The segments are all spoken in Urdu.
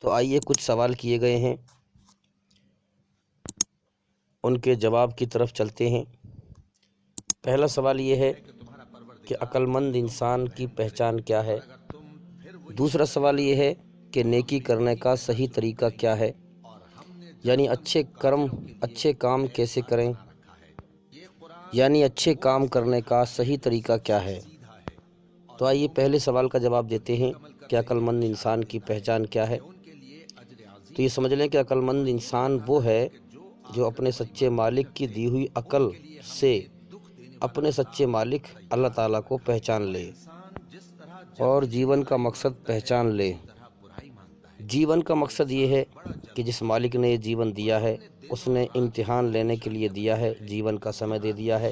تو آئیے کچھ سوال کیے گئے ہیں، ان کے جواب کی طرف چلتے ہیں۔ پہلا سوال یہ ہے کہ عقل مند انسان کی پہچان کیا ہے؟ دوسرا سوال یہ ہے کہ نیکی کرنے کا صحیح طریقہ کیا ہے، یعنی اچھے کام کیسے کریں، یعنی اچھے کام کرنے کا صحیح طریقہ کیا ہے۔ تو آئیے پہلے سوال کا جواب دیتے ہیں کہ عقل مند انسان کی پہچان کیا ہے۔ تو یہ سمجھ لیں کہ عقل مند انسان وہ ہے جو اپنے سچے مالک کی دی ہوئی عقل سے اپنے سچے مالک اللہ تعالیٰ کو پہچان لے اور جیون کا مقصد پہچان لے۔ جیون کا مقصد یہ ہے کہ جس مالک نے یہ جیون دیا ہے اس نے امتحان لینے کے لیے دیا ہے، جیون کا سمے دے دیا ہے۔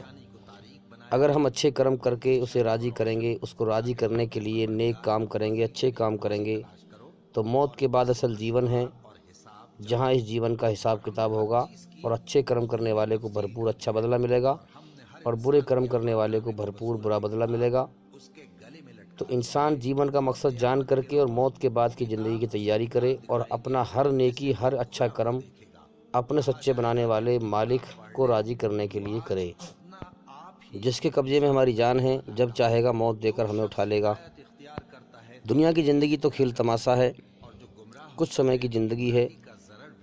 اگر ہم اچھے کرم کر کے اسے راضی کریں گے، اس کو راضی کرنے کے لیے نیک کام کریں گے، اچھے کام کریں گے، تو موت کے بعد اصل جیون ہے جہاں اس جیون کا حساب کتاب ہوگا، اور اچھے کرم کرنے والے کو بھرپور اچھا بدلہ ملے گا اور برے کرم کرنے والے کو بھرپور برا بدلہ ملے گا۔ تو انسان جیون کا مقصد جان کر کے اور موت کے بعد کی زندگی کی تیاری کرے اور اپنا ہر نیکی، ہر اچھا کرم اپنے سچے بنانے والے مالک کو راضی کرنے کے لیے کرے، جس کے قبضے میں ہماری جان ہے، جب چاہے گا موت دے کر ہمیں اٹھا لے گا۔ دنیا کی زندگی تو کھیل تماشا ہے، کچھ سمے کی زندگی ہے،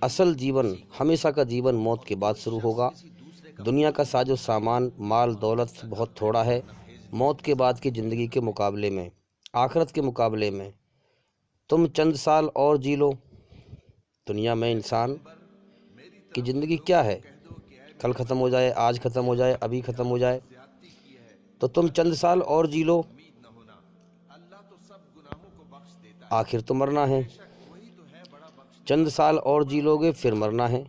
اصل جیون، ہمیشہ کا جیون موت کے بعد شروع ہوگا۔ دنیا کا ساز و سامان، مال دولت بہت تھوڑا ہے موت کے بعد کی زندگی کے مقابلے میں، آخرت کے مقابلے میں۔ تم چند سال اور جی لو۔ دنیا میں انسان کی زندگی کیا ہے؟ کل ختم ہو جائے، آج ختم ہو جائے، ابھی ختم ہو جائے، تو تم چند سال اور جی لو، آخر تو مرنا ہے۔ چند سال اور جی لو گے پھر مرنا ہے،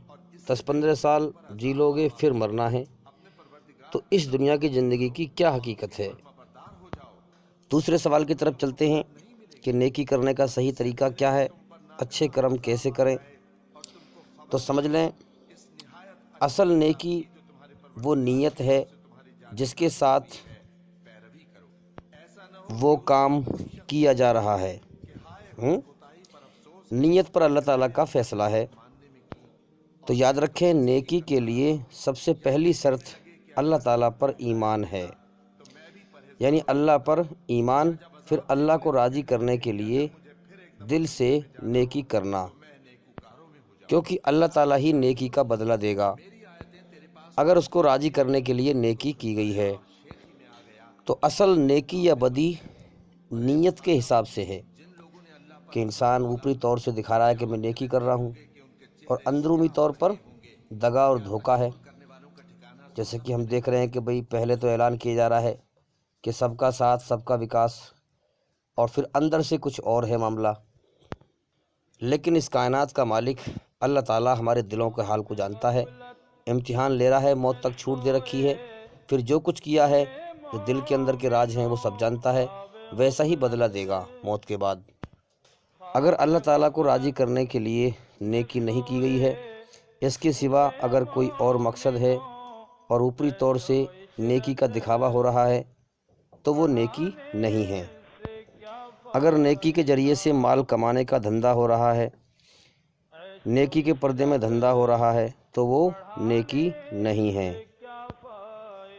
10-15 سال جی لو گے پھر مرنا ہے۔ تو اس دنیا کی زندگی کی کیا حقیقت ہے؟ دوسرے سوال کی طرف چلتے ہیں کہ نیکی کرنے کا صحیح طریقہ کیا ہے، اچھے کرم کیسے کریں۔ تو سمجھ لیں، اصل نیکی وہ نیت ہے جس کے ساتھ وہ کام کیا جا رہا ہے۔ نیت پر اللہ تعالیٰ کا فیصلہ ہے۔ تو یاد رکھیں، نیکی کے لیے سب سے پہلی شرط اللہ تعالیٰ پر ایمان ہے، یعنی اللہ پر ایمان، پھر اللہ کو راضی کرنے کے لیے دل سے نیکی کرنا، کیونکہ اللہ تعالیٰ ہی نیکی کا بدلہ دے گا اگر اس کو راضی کرنے کے لیے نیکی کی گئی ہے۔ تو اصل نیکی یا بدی نیت کے حساب سے ہے کہ انسان اوپری طور سے دکھا رہا ہے کہ میں نیکی کر رہا ہوں اور اندرونی طور پر دغا اور دھوکہ ہے۔ جیسے کہ ہم دیکھ رہے ہیں کہ بھئی پہلے تو اعلان کیا جا رہا ہے کہ سب کا ساتھ، سب کا وکاس، اور پھر اندر سے کچھ اور ہے معاملہ۔ لیکن اس کائنات کا مالک اللہ تعالیٰ ہمارے دلوں کے حال کو جانتا ہے، امتحان لے رہا ہے، موت تک چھوٹ دے رکھی ہے، پھر جو کچھ کیا ہے، جو دل کے اندر کے راز ہیں وہ سب جانتا ہے، ویسا ہی بدلہ دے گا موت کے بعد۔ اگر اللہ تعالیٰ کو راضی کرنے کے لیے نیکی نہیں کی گئی ہے، اس کے سوا اگر کوئی اور مقصد ہے اور اوپری طور سے نیکی کا دکھاوا ہو رہا ہے تو وہ نیکی نہیں ہے۔ اگر نیکی کے ذریعے سے مال کمانے کا دھندا ہو رہا ہے، نیکی کے پردے میں دھندا ہو رہا ہے، تو وہ نیکی نہیں ہے۔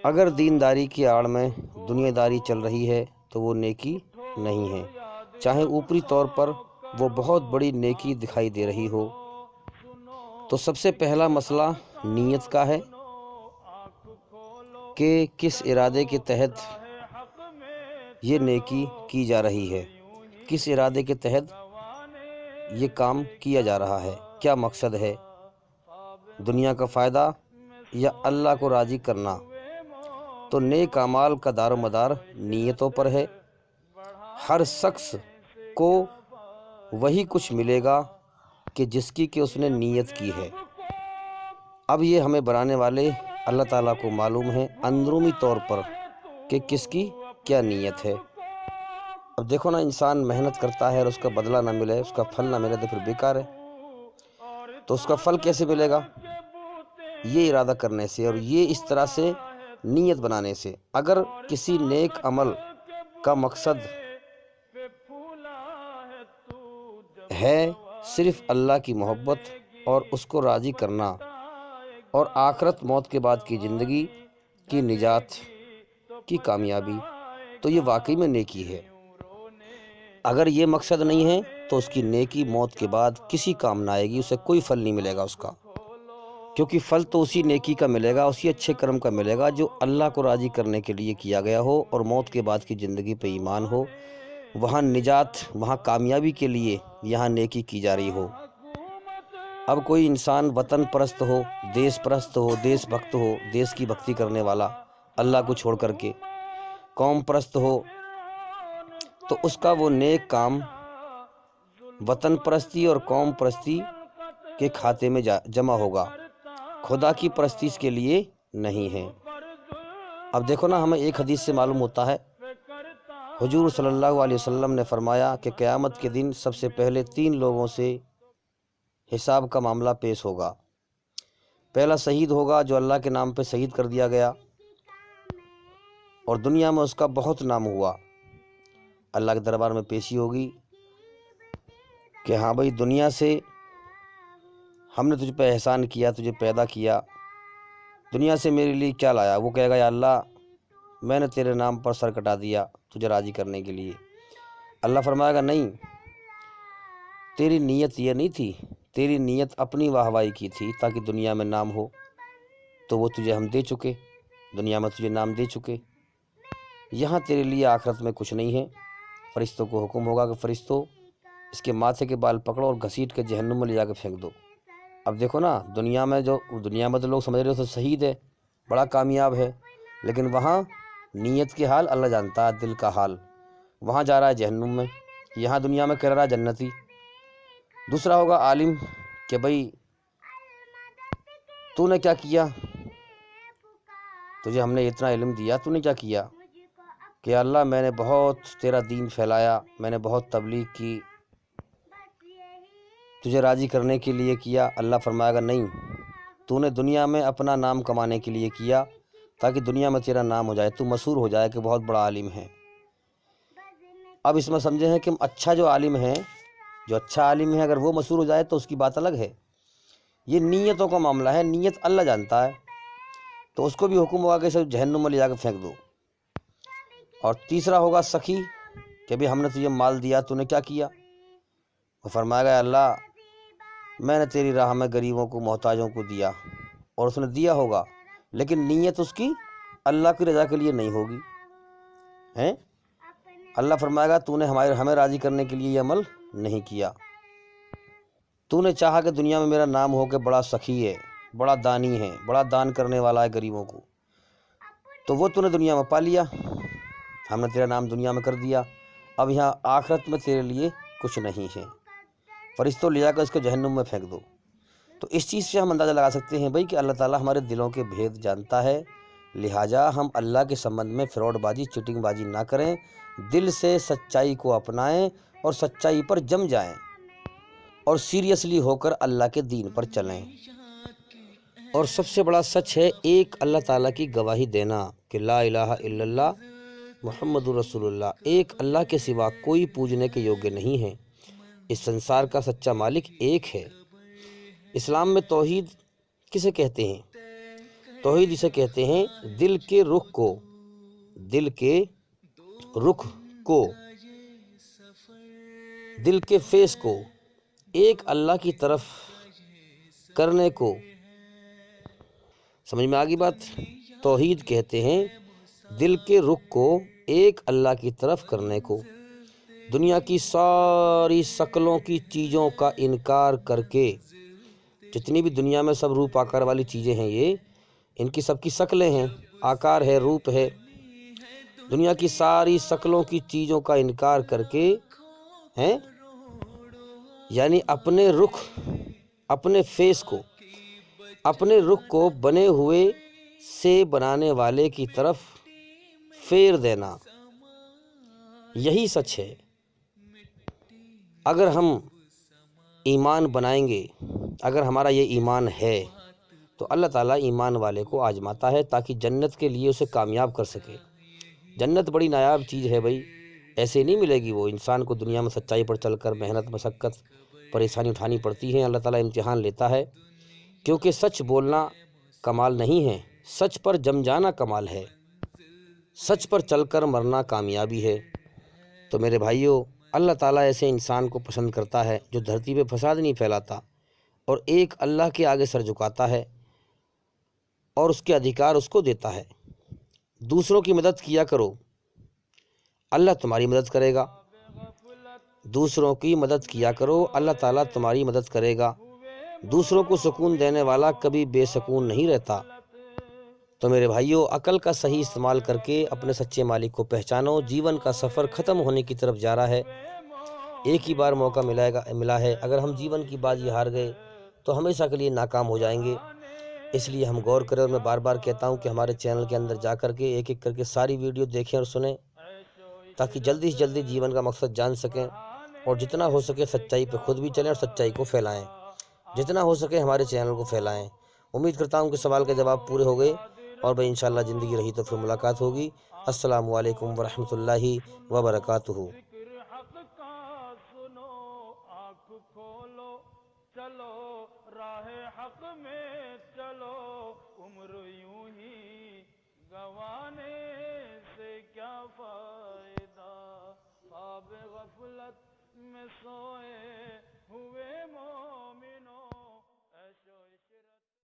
اگر دینداری کی آڑ میں دنیا داری چل رہی ہے تو وہ نیکی نہیں ہے، چاہے اوپری طور پر وہ بہت بڑی نیکی دکھائی دے رہی ہو۔ تو سب سے پہلا مسئلہ نیت کا ہے کہ کس ارادے کے تحت یہ نیکی کی جا رہی ہے، کس ارادے کے تحت یہ کام کیا جا رہا ہے، کیا مقصد ہے، دنیا کا فائدہ یا اللہ کو راضی کرنا۔ تو نیک اعمال کا دار و مدار نیتوں پر ہے۔ ہر شخص کو وہی کچھ ملے گا کہ جس کی کہ اس نے نیت کی ہے۔ اب یہ ہمیں بنانے والے اللہ تعالیٰ کو معلوم ہے اندرونی طور پر کہ کس کی کیا نیت ہے۔ اب دیکھو نا، انسان محنت کرتا ہے اور اس کا بدلہ نہ ملے، اس کا پھل نہ ملے تو پھر بیکار ہے۔ تو اس کا پھل کیسے ملے گا؟ یہ ارادہ کرنے سے اور یہ اس طرح سے نیت بنانے سے۔ اگر کسی نیک عمل کا مقصد ہے صرف اللہ کی محبت اور اس کو راضی کرنا اور آخرت موت کے بعد کی زندگی کی نجات کی کامیابی، تو یہ واقعی میں نیکی ہے۔ اگر یہ مقصد نہیں ہے تو اس کی نیکی موت کے بعد کسی کام نہ آئے گی، اسے کوئی پھل نہیں ملے گا اس کا، کیونکہ پھل تو اسی نیکی کا ملے گا، اسی اچھے کرم کا ملے گا جو اللہ کو راضی کرنے کے لیے کیا گیا ہو اور موت کے بعد کی زندگی پہ ایمان ہو، وہاں نجات، وہاں کامیابی کے لیے یہاں نیکی کی جا رہی ہو۔ اب کوئی انسان وطن پرست ہو، دیس پرست ہو، دیس بھکت ہو، دیس کی بھکتی کرنے والا اللہ کو چھوڑ کر کے، قوم پرست ہو، تو اس کا وہ نیک کام وطن پرستی اور قوم پرستی کے کھاتے میں جمع ہوگا، خدا کی پرستی اس کے لیے نہیں ہے۔ اب دیکھو نا، ہمیں ایک حدیث سے معلوم ہوتا ہے، حضور صلی اللہ علیہ وسلم نے فرمایا کہ قیامت کے دن سب سے پہلے 3 لوگوں سے حساب کا معاملہ پیش ہوگا۔ پہلا شہید ہوگا جو اللہ کے نام پہ شہید کر دیا گیا اور دنیا میں اس کا بہت نام ہوا، اللہ کے دربار میں پیشی ہوگی کہ ہاں بھائی، دنیا سے ہم نے تجھ پہ احسان کیا، تجھے پیدا کیا، دنیا سے میرے لیے کیا لایا؟ وہ کہے گا یا اللہ، میں نے تیرے نام پر سر کٹا دیا تجھے راضی کرنے کے لیے۔ اللہ فرمائے گا نہیں، تیری نیت یہ نہیں تھی، تیری نیت اپنی واہوائی کی تھی تاکہ دنیا میں نام ہو، تو وہ تجھے ہم دے چکے، دنیا میں تجھے نام دے چکے، یہاں تیرے لیے آخرت میں کچھ نہیں ہے۔ فرشتوں کو حکم ہوگا کہ فرشتوں، اس کے ماتھے کے بال پکڑو اور گھسیٹ کے جہنم میں لے جا کے پھینک دو۔ اب دیکھو نا، دنیا میں تو لوگ سمجھ رہے ہو تو شہید ہے، بڑا کامیاب ہے، لیکن وہاں نیت کے حال اللہ جانتا ہے، دل کا حال، وہاں جا رہا ہے جہنم میں، یہاں دنیا میں کہہ رہا ہے جنتی۔ دوسرا ہوگا عالم کہ بھائی تو نے کیا کیا، تجھے ہم نے اتنا علم دیا، تو نے کیا کیا؟ کہ اللہ، میں نے بہت تیرا دین پھیلایا، میں نے بہت تبلیغ کی، تجھے راضی کرنے کے لیے کیا۔ اللہ فرمائے گا نہیں، تو نے دنیا میں اپنا نام کمانے کے لیے کیا تاکہ دنیا میں تیرا نام ہو جائے، تو مشہور ہو جائے کہ بہت بڑا عالم ہے۔ اب اس میں سمجھے ہیں کہ اچھا جو عالم ہے، جو اچھا عالم ہے، اگر وہ مشہور ہو جائے تو اس کی بات الگ ہے، یہ نیتوں کا معاملہ ہے، نیت اللہ جانتا ہے، تو اس کو بھی حکم ہوگا کہ اسے جہنم میں لے جا کے پھینک دو۔ اور تیسرا ہوگا سخی کہ بھی ہم نے تجھے مال دیا، تو نے کیا کیا؟ وہ فرمائے گا اللہ، میں نے تیری راہ میں غریبوں کو، محتاجوں کو دیا، اور اس نے دیا ہوگا لیکن نیت اس کی اللہ کی رضا کے لیے نہیں ہوگی ہیں۔ اللہ فرمائے گا تو نے ہمیں راضی کرنے کے لیے یہ عمل نہیں کیا، تو نے چاہا کہ دنیا میں میرا نام ہو کہ بڑا سخی ہے، بڑا دانی ہے، بڑا دان کرنے والا ہے غریبوں کو، تو وہ تو نے دنیا میں پا لیا، ہم نے تیرا نام دنیا میں کر دیا، اب یہاں آخرت میں تیرے لیے کچھ نہیں ہے، فرشتوں لے جا کر اس کو جہنم میں پھینک دو۔ تو اس چیز سے ہم اندازہ لگا سکتے ہیں بھائی کہ اللہ تعالیٰ ہمارے دلوں کے بھید جانتا ہے، لہٰذا ہم اللہ کے سمبندھ میں فراڈ بازی، چیٹنگ بازی نہ کریں، دل سے سچائی کو اپنائیں اور سچائی پر جم جائیں اور سیریسلی ہو کر اللہ کے دین پر چلیں۔ اور سب سے بڑا سچ ہے ایک اللہ تعالیٰ کی گواہی دینا کہ لا الہ الا اللہ محمد رسول اللہ، ایک اللہ کے سوا کوئی پوجنے کے یوگے نہیں ہے، اس سنسار کا سچا مالک ایک ہے۔ اسلام میں توحید کسے کہتے ہیں؟ توحید اسے کہتے ہیں دل کے رخ کو، دل کے رخ کو، دل کے فیس کو ایک اللہ کی طرف کرنے کو۔ سمجھ میں آگئی بات؟ توحید کہتے ہیں دل کے رخ کو ایک اللہ کی طرف کرنے کو، دنیا کی ساری شکلوں کی چیزوں کا انکار کر کے، جتنی بھی دنیا میں سب روپ آکار والی چیزیں ہیں، یہ ان کی سب کی شکلیں ہیں، آکار ہے، روپ ہے، دنیا کی ساری شکلوں کی چیزوں کا انکار کر کے ہیں، یعنی اپنے رخ، اپنے فیس کو، اپنے رخ کو بنے ہوئے سے بنانے والے کی طرف پھیر دینا، یہی سچ ہے۔ اگر ہم ایمان بنائیں گے، اگر ہمارا یہ ایمان ہے تو اللہ تعالیٰ ایمان والے کو آزماتا ہے تاکہ جنت کے لیے اسے کامیاب کر سکے۔ جنت بڑی نایاب چیز ہے بھائی، ایسے نہیں ملے گی وہ انسان کو دنیا میں سچائی پر چل کر، محنت مشقت پریشانی اٹھانی پڑتی ہیں، اللہ تعالیٰ امتحان لیتا ہے، کیونکہ سچ بولنا کمال نہیں ہے، سچ پر جم جانا کمال ہے، سچ پر چل کر مرنا کامیابی ہے۔ تو میرے بھائیوں، اللہ تعالیٰ ایسے انسان کو پسند کرتا ہے جو دھرتی پہ فساد نہیں پھیلاتا اور ایک اللہ کے آگے سر جھکاتا ہے اور اس کے ادھیکار اس کو دیتا ہے۔ دوسروں کی مدد کیا کرو، اللہ تمہاری مدد کرے گا۔ دوسروں کی مدد کیا کرو، اللہ تعالیٰ تمہاری مدد کرے گا۔ دوسروں کو سکون دینے والا کبھی بے سکون نہیں رہتا۔ تو میرے بھائیوں، عقل کا صحیح استعمال کر کے اپنے سچے مالک کو پہچانو۔ جیون کا سفر ختم ہونے کی طرف جا رہا ہے، ایک ہی بار موقع ملا ہے، اگر ہم جیون کی بازی ہار گئے تو ہمیشہ کے لیے ناکام ہو جائیں گے۔ اس لیے ہم غور کریں، اور میں بار بار کہتا ہوں کہ ہمارے چینل کے اندر جا کر کے ایک ایک کر کے ساری ویڈیو دیکھیں اور سنیں، تاکہ جلدی سے جلدی جیون کا مقصد جان سکیں، اور جتنا ہو سکے سچائی پہ خود بھی چلیں اور سچائی کو پھیلائیں، جتنا ہو سکے ہمارے چینل کو پھیلائیں۔ امید کرتا ہوں کہ سوال کے جواب پورے ہو گئے، اور بھائی انشاءاللہ زندگی رہی تو پھر ملاقات ہوگی۔ السلام علیکم ورحمۃ اللہ وبرکاتہ۔ ذکر حق کا سنو، آنکھ کھولو، چلو راہ حق میں چلو، عمر یوں ہی گنوانے سے کیا فائدہ، خواب غفلت میں سو